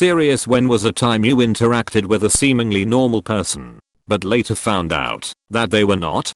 serious, when was a time you interacted with a seemingly normal person, but later found out that they were not?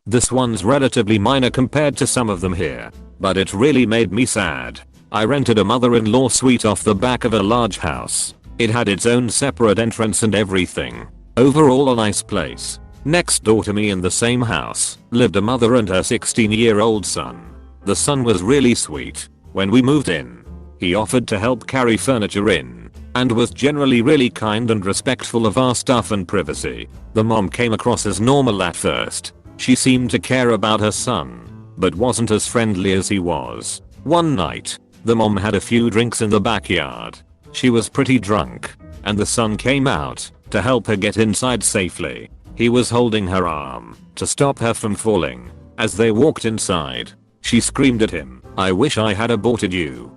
This one's relatively minor compared to some of them here, but it really made me sad. I rented a mother-in-law suite off the back of a large house. It had its own separate entrance and everything. Overall a nice place. Next door to me in the same house lived a mother and her 16-year-old son. The son was really sweet. When we moved in, he offered to help carry furniture in and was generally really kind and respectful of our stuff and privacy. The mom came across as normal at first. She seemed to care about her son, but wasn't as friendly as he was. One night, the mom had a few drinks in the backyard. She was pretty drunk, and the son came out to help her get inside safely. He was holding her arm to stop her from falling. As they walked inside, she screamed at him, "I wish I had aborted you."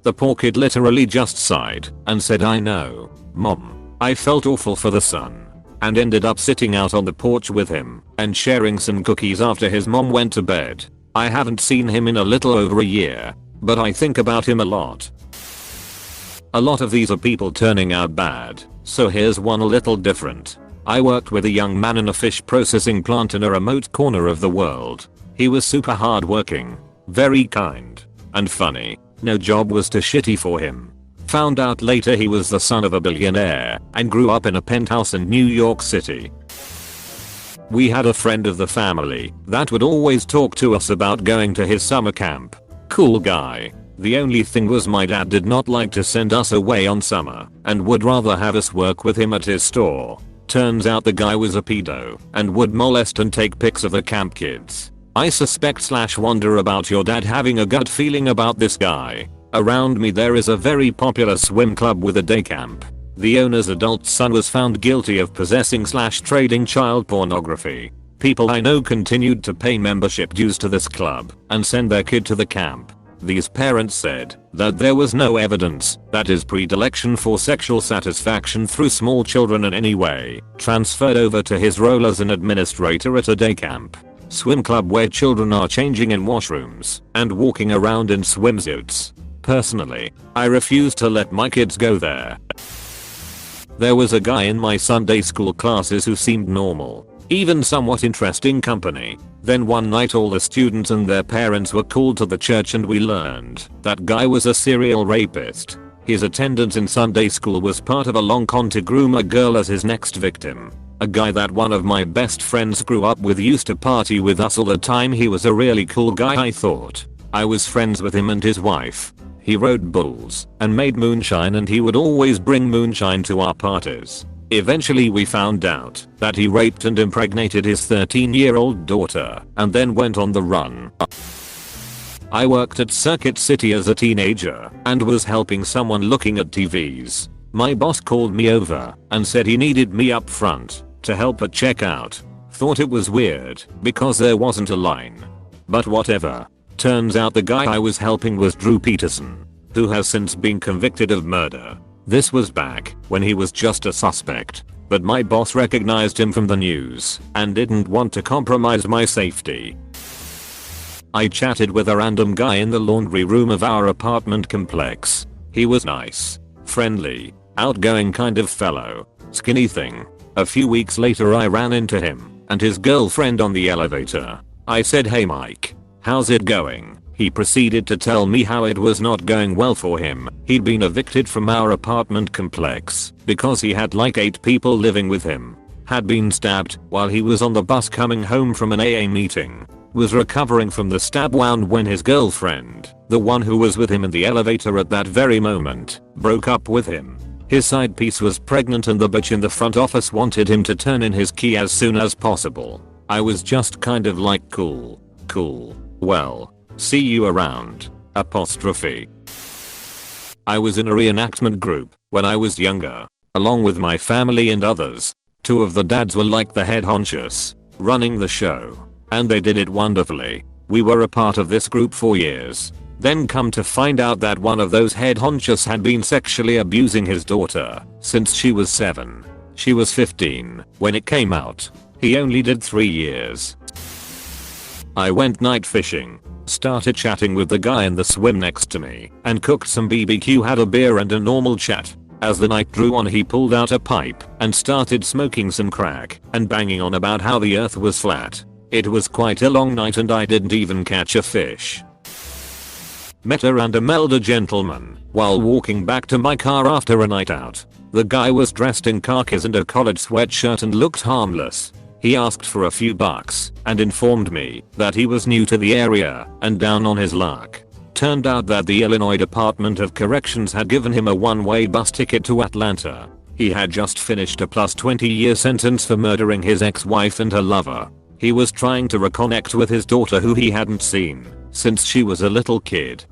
The poor kid literally just sighed and said, "I know, Mom." I felt awful for the son and ended up sitting out on the porch with him and sharing some cookies after his mom went to bed. I haven't seen him in a little over a year, but I think about him a lot. A lot of these are people turning out bad, so here's one a little different. I worked with a young man in a fish processing plant in a remote corner of the world. He was super hardworking, very kind, and funny. No job was too shitty for him. Found out later he was the son of a billionaire and grew up in a penthouse in New York City. We had a friend of the family that would always talk to us about going to his summer camp. Cool guy. The only thing was my dad did not like to send us away on summer and would rather have us work with him at his store. Turns out the guy was a pedo and would molest and take pics of the camp kids. I suspect/wonder about your dad having a gut feeling about this guy. Around me there is a very popular swim club with a day camp. The owner's adult son was found guilty of possessing/trading child pornography. People I know continued to pay membership dues to this club and send their kid to the camp. These parents said that there was no evidence that his predilection for sexual satisfaction through small children in any way transferred over to his role as an administrator at a day camp. Swim club where children are changing in washrooms and walking around in swimsuits. Personally, I refuse to let my kids go there. There was a guy in my Sunday school classes who seemed normal, even somewhat interesting company. Then one night all the students and their parents were called to the church and we learned that guy was a serial rapist. His attendance in Sunday school was part of a long con to groom a girl as his next victim. A guy that one of my best friends grew up with used to party with us all the time. He was a really cool guy. I thought I was friends with him and his wife. He rode bulls and made moonshine and he would always bring moonshine to our parties. Eventually we found out that he raped and impregnated his 13-year-old daughter and then went on the run. I worked at Circuit City as a teenager and was helping someone looking at TVs. My boss called me over and said he needed me up front to help at checkout. Thought it was weird because there wasn't a line. But whatever. Turns out the guy I was helping was Drew Peterson, who has since been convicted of murder. This was back when he was just a suspect, but my boss recognized him from the news and didn't want to compromise my safety. I chatted with a random guy in the laundry room of our apartment complex. He was nice, friendly, outgoing kind of fellow, skinny thing. A few weeks later I ran into him and his girlfriend on the elevator. I said, "Hey Mike, how's it going?" He proceeded to tell me how it was not going well for him. He'd been evicted from our apartment complex because he had like 8 people living with him. Had been stabbed while he was on the bus coming home from an AA meeting. Was recovering from the stab wound when his girlfriend, the one who was with him in the elevator at that very moment, broke up with him. His side piece was pregnant and the bitch in the front office wanted him to turn in his key as soon as possible. I was just kind of like, cool, well, see you around, apostrophe. I was in a reenactment group when I was younger, along with my family and others. 2 of the dads were like the head honchos, running the show, and they did it wonderfully. We were a part of this group for years. Then come to find out that one of those head honchos had been sexually abusing his daughter since she was 7. She was 15 when it came out. He only did 3 years. I went night fishing. Started chatting with the guy in the swim next to me and cooked some BBQ, had a beer and a normal chat. As the night drew on he pulled out a pipe and started smoking some crack and banging on about how the earth was flat. It was quite a long night and I didn't even catch a fish. Met a random elder gentleman while walking back to my car after a night out. The guy was dressed in khakis and a collared sweatshirt and looked harmless. He asked for a few bucks and informed me that he was new to the area and down on his luck. Turned out that the Illinois Department of Corrections had given him a one-way bus ticket to Atlanta. He had just finished a plus 20-year sentence for murdering his ex-wife and her lover. He was trying to reconnect with his daughter who he hadn't seen since she was a little kid.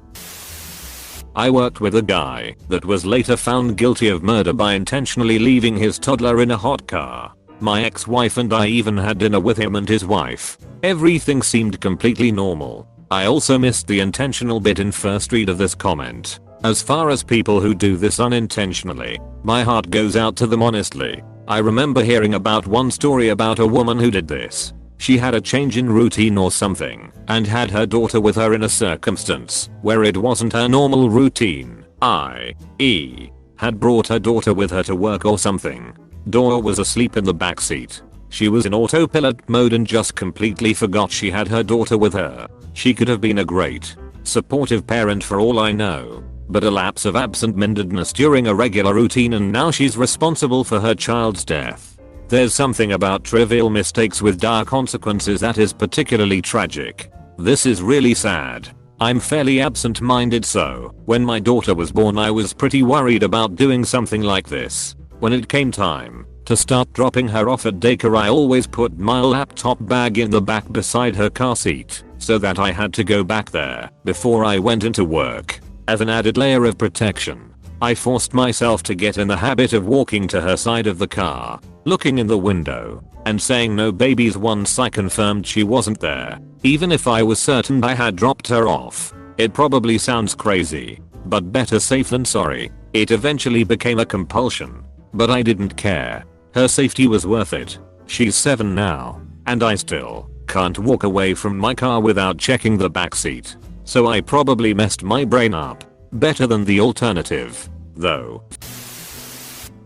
I worked with a guy that was later found guilty of murder by intentionally leaving his toddler in a hot car. My ex-wife and I even had dinner with him and his wife. Everything seemed completely normal. I also missed the intentional bit in first read of this comment. As far as people who do this unintentionally, my heart goes out to them honestly. I remember hearing about one story about a woman who did this. She had a change in routine or something and had her daughter with her in a circumstance where it wasn't her normal routine, i.e., had brought her daughter with her to work or something. Daughter was asleep in the backseat. She was in autopilot mode and just completely forgot she had her daughter with her. She could have been a great, supportive parent for all I know, but a lapse of absent-mindedness during a regular routine and now she's responsible for her child's death. There's something about trivial mistakes with dire consequences that is particularly tragic. This is really sad. I'm fairly absent-minded, so when my daughter was born I was pretty worried about doing something like this. When it came time to start dropping her off at daycare I always put my laptop bag in the back beside her car seat so that I had to go back there before I went into work. As an added layer of protection, I forced myself to get in the habit of walking to her side of the car, looking in the window, and saying no babies once I confirmed she wasn't there, even if I was certain I had dropped her off. It probably sounds crazy, but better safe than sorry. It eventually became a compulsion, but I didn't care. Her safety was worth it. She's 7 now, and I still can't walk away from my car without checking the backseat. So I probably messed my brain up. Better than the alternative, though.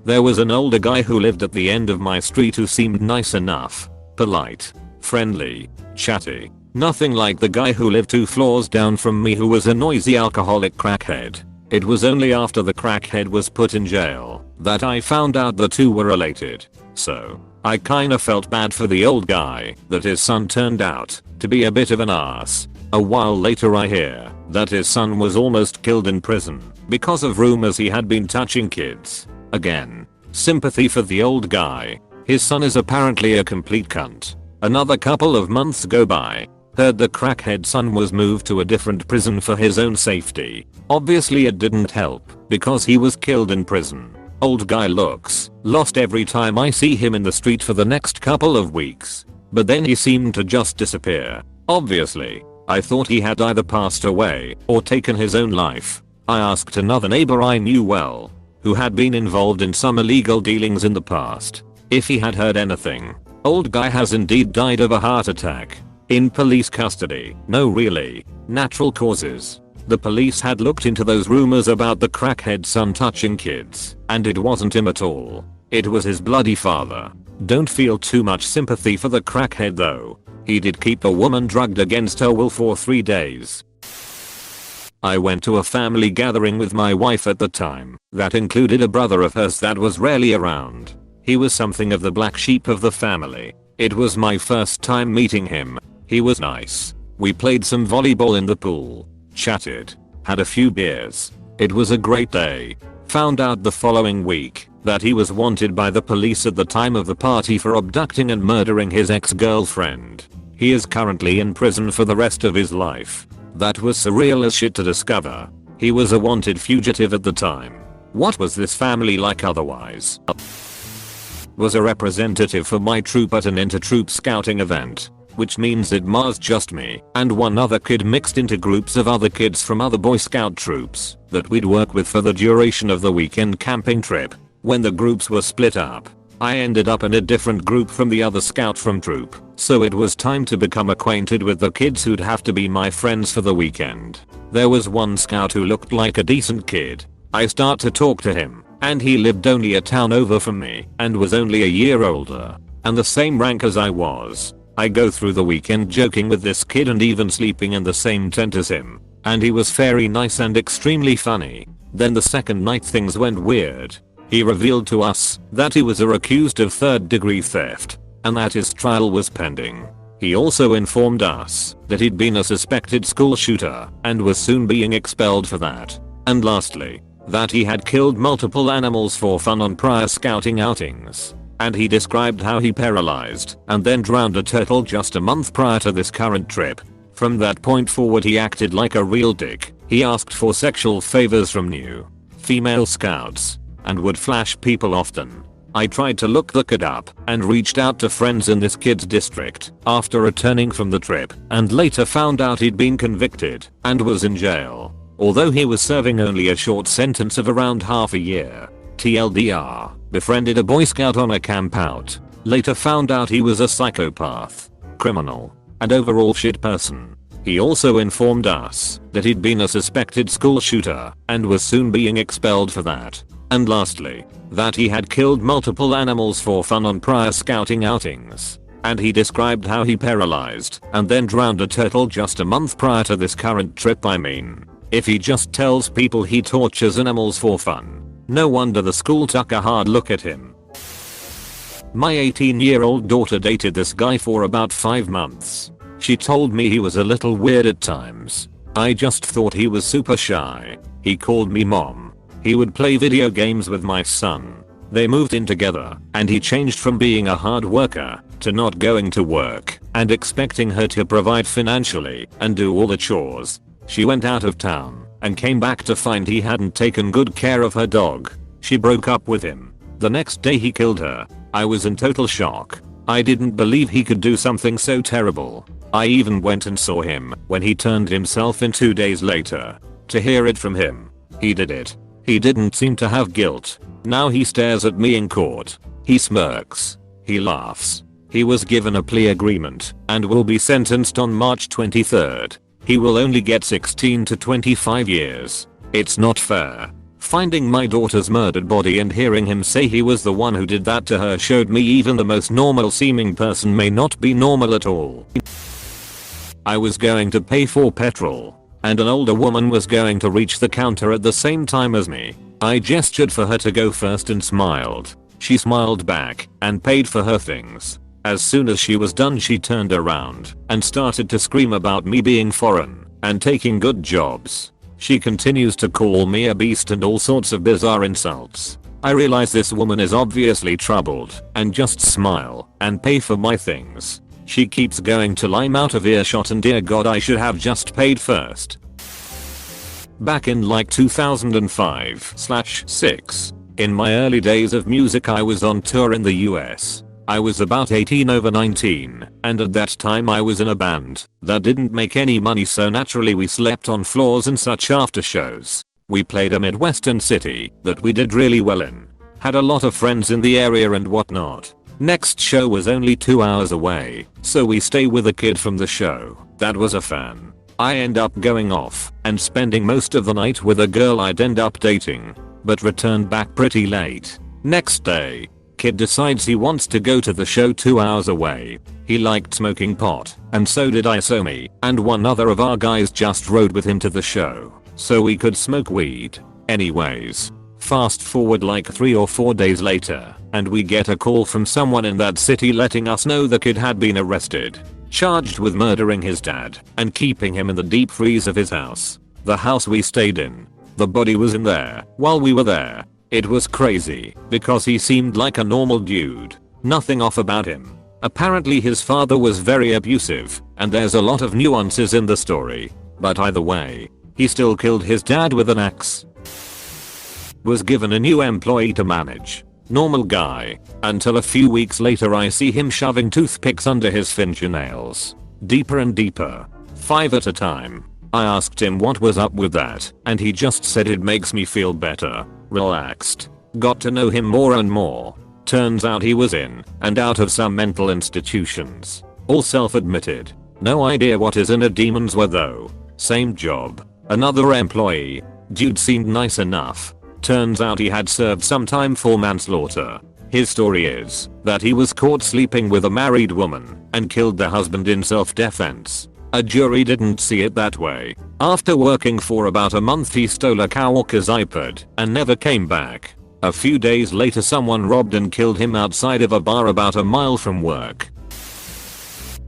There was an older guy who lived at the end of my street who seemed nice enough, polite, friendly, chatty. Nothing like the guy who lived 2 floors down from me who was a noisy alcoholic crackhead. It was only after the crackhead was put in jail that I found out the two were related. So I kinda felt bad for the old guy that his son turned out to be a bit of an ass. A while later I hear that his son was almost killed in prison because of rumors he had been touching kids. Again, sympathy for the old guy. His son is apparently a complete cunt. Another couple of months go by. Heard the crackhead son was moved to a different prison for his own safety. Obviously it didn't help because he was killed in prison. Old guy looks lost every time I see him in the street for the next couple of weeks. But then he seemed to just disappear. Obviously, I thought he had either passed away or taken his own life. I asked another neighbor I knew well, who had been involved in some illegal dealings in the past, if he had heard anything. Old guy has indeed died of a heart attack. In police custody. No, really. Natural causes. The police had looked into those rumors about the crackhead son touching kids, and it wasn't him at all. It was his bloody father. Don't feel too much sympathy for the crackhead though. He did keep a woman drugged against her will for 3 days. I went to a family gathering with my wife at the time that included a brother of hers that was rarely around. He was something of the black sheep of the family. It was my first time meeting him. He was nice. We played some volleyball in the pool, chatted, had a few beers. It was a great day. Found out the following week that he was wanted by the police at the time of the party for abducting and murdering his ex-girlfriend. He is currently in prison for the rest of his life. That was surreal as shit to discover. He was a wanted fugitive at the time. What was this family like otherwise? Was a representative for my troop at an inter-troop scouting event, which means it was just me and one other kid mixed into groups of other kids from other Boy Scout troops that we'd work with for the duration of the weekend camping trip. When the groups were split up, I ended up in a different group from the other scout from troop, so it was time to become acquainted with the kids who'd have to be my friends for the weekend. There was one scout who looked like a decent kid. I start to talk to him, and he lived only a town over from me and was only a year older and the same rank as I was. I go through the weekend joking with this kid and even sleeping in the same tent as him, and he was very nice and extremely funny. Then the second night things went weird. He revealed to us that he was accused of third-degree theft and that his trial was pending. He also informed us that he'd been a suspected school shooter and was soon being expelled for that. And lastly, that he had killed multiple animals for fun on prior scouting outings. And he described how he paralyzed and then drowned a turtle just a month prior to this current trip. From that point forward he acted like a real dick. He asked for sexual favors from new female scouts and would flash people often. I tried to look the kid up and reached out to friends in this kid's district after returning from the trip and later found out he'd been convicted and was in jail. Although he was serving only a short sentence of around half a year. TLDR, befriended a Boy Scout on a camp out. Later found out he was a psychopath, criminal, and overall shit person. He also informed us that he'd been a suspected school shooter and was soon being expelled for that. And lastly, that he had killed multiple animals for fun on prior scouting outings. And he described how he paralyzed and then drowned a turtle just a month prior to this current trip. I mean, if he just tells people he tortures animals for fun, no wonder the school took a hard look at him. My 18-year-old daughter dated this guy for about 5 months. She told me he was a little weird at times. I just thought he was super shy. He called me mom. He would play video games with my son. They moved in together, and he changed from being a hard worker to not going to work and expecting her to provide financially and do all the chores. She went out of town and came back to find he hadn't taken good care of her dog. She broke up with him. The next day he killed her. I was in total shock. I didn't believe he could do something so terrible. I even went and saw him when he turned himself in 2 days later. To hear it from him, he did it. He didn't seem to have guilt. Now he stares at me in court. He smirks. He laughs. He was given a plea agreement and will be sentenced on March 23rd. He will only get 16 to 25 years. It's not fair. Finding my daughter's murdered body and hearing him say he was the one who did that to her showed me even the most normal seeming person may not be normal at all. I was going to pay for petrol, and an older woman was going to reach the counter at the same time as me. I gestured for her to go first and smiled. She smiled back and paid for her things. As soon as she was done she turned around and started to scream about me being foreign and taking good jobs. She continues to call me a beast and all sorts of bizarre insults. I realize this woman is obviously troubled and just smile and pay for my things. She keeps going till I'm out of earshot and dear god I should have just paid first. Back in like 2005/6, in my early days of music I was on tour in the US. I was about 18 over 19, and at that time I was in a band that didn't make any money, so naturally we slept on floors and such after shows. We played a Midwestern city that we did really well in. Had a lot of friends in the area and whatnot. Next show was only 2 hours away, so we stay with a kid from the show that was a fan. I end up going off and spending most of the night with a girl I'd end up dating, but returned back pretty late. Next day, kid decides he wants to go to the show 2 hours away. He liked smoking pot, and so did I, so me and one other of our guys just rode with him to the show so we could smoke weed. Anyways, fast forward like 3 or 4 days later, and we get a call from someone in that city letting us know the kid had been arrested, charged with murdering his dad and keeping him in the deep freeze of his house. The house we stayed in. The body was in there while we were there. It was crazy because he seemed like a normal dude. Nothing off about him. Apparently his father was very abusive, and there's a lot of nuances in the story. But either way, he still killed his dad with an axe. Was given a new employee to manage. Normal guy. Until a few weeks later I see him shoving toothpicks under his fingernails. Deeper and deeper. 5 at a time. I asked him what was up with that, and he just said it makes me feel better, relaxed. Got to know him more and more. Turns out he was in and out of some mental institutions. All self-admitted. No idea what his inner demons were though. Same job. Another employee. Dude seemed nice enough. Turns out he had served some time for manslaughter. His story is that he was caught sleeping with a married woman and killed the husband in self-defense. A jury didn't see it that way. After working for about a month he stole a coworker's iPad and never came back. A few days later someone robbed and killed him outside of a bar about a mile from work.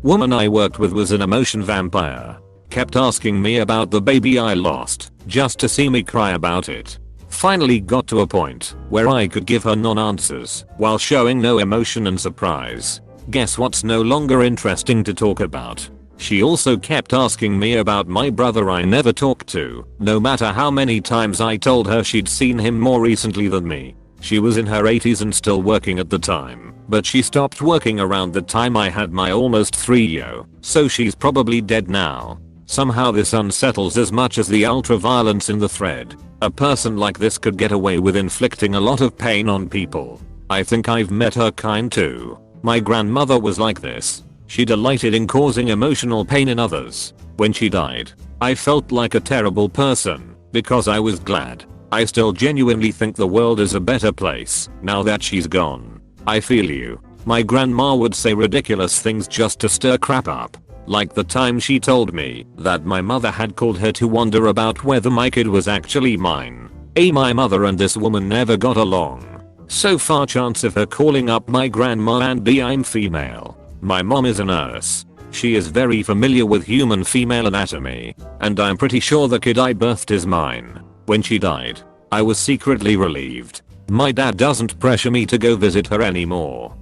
Woman I worked with was an emotion vampire. Kept asking me about the baby I lost just to see me cry about it. Finally got to a point where I could give her non-answers while showing no emotion and surprise. Guess what's no longer interesting to talk about? She also kept asking me about my brother I never talked to, no matter how many times I told her she'd seen him more recently than me. She was in her 80s and still working at the time, but she stopped working around the time I had my almost 3-year, so she's probably dead now. Somehow this unsettles as much as the ultra-violence in the thread. A person like this could get away with inflicting a lot of pain on people. I think I've met her kind too. My grandmother was like this. She delighted in causing emotional pain in others. When she died, I felt like a terrible person because I was glad. I still genuinely think the world is a better place now that she's gone. I feel you. My grandma would say ridiculous things just to stir crap up. Like the time she told me that my mother had called her to wonder about whether my kid was actually mine. My mother and this woman never got along. So far chance of her calling up my grandma and I'm female. My mom is a nurse. She is very familiar with human female anatomy, and I'm pretty sure the kid I birthed is mine. When she died, I was secretly relieved. My dad doesn't pressure me to go visit her anymore.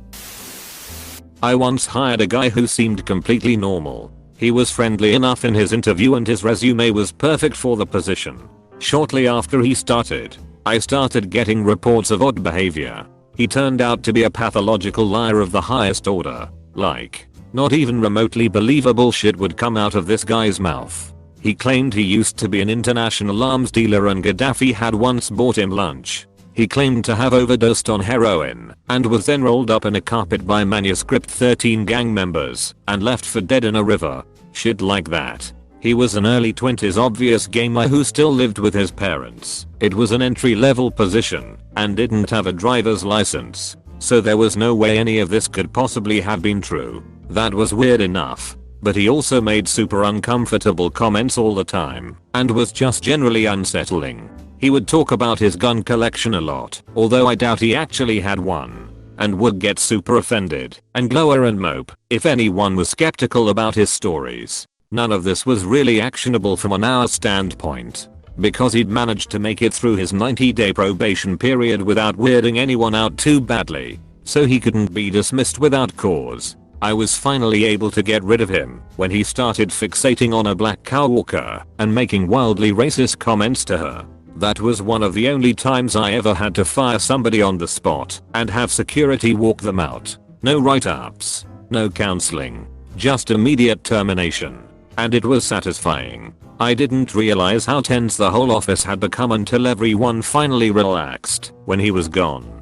I once hired a guy who seemed completely normal. He was friendly enough in his interview and his resume was perfect for the position. Shortly after he started, I started getting reports of odd behavior. He turned out to be a pathological liar of the highest order. Like, not even remotely believable shit would come out of this guy's mouth. He claimed he used to be an international arms dealer and Gaddafi had once bought him lunch. He claimed to have overdosed on heroin and was then rolled up in a carpet by manuscript 13 gang members and left for dead in a river. Shit like that. He was an early 20s obvious gamer who still lived with his parents. It was an entry-level position and didn't have a driver's license. So there was no way any of this could possibly have been true. That was weird enough. But he also made super uncomfortable comments all the time and was just generally unsettling. He would talk about his gun collection a lot, although I doubt he actually had one, and would get super offended and glower and mope if anyone was skeptical about his stories. None of this was really actionable from our standpoint, because he'd managed to make it through his 90-day probation period without weirding anyone out too badly, so he couldn't be dismissed without cause. I was finally able to get rid of him when he started fixating on a black coworker and making wildly racist comments to her. That was one of the only times I ever had to fire somebody on the spot and have security walk them out. No write-ups, no counseling, just immediate termination. And it was satisfying. I didn't realize how tense the whole office had become until everyone finally relaxed when he was gone.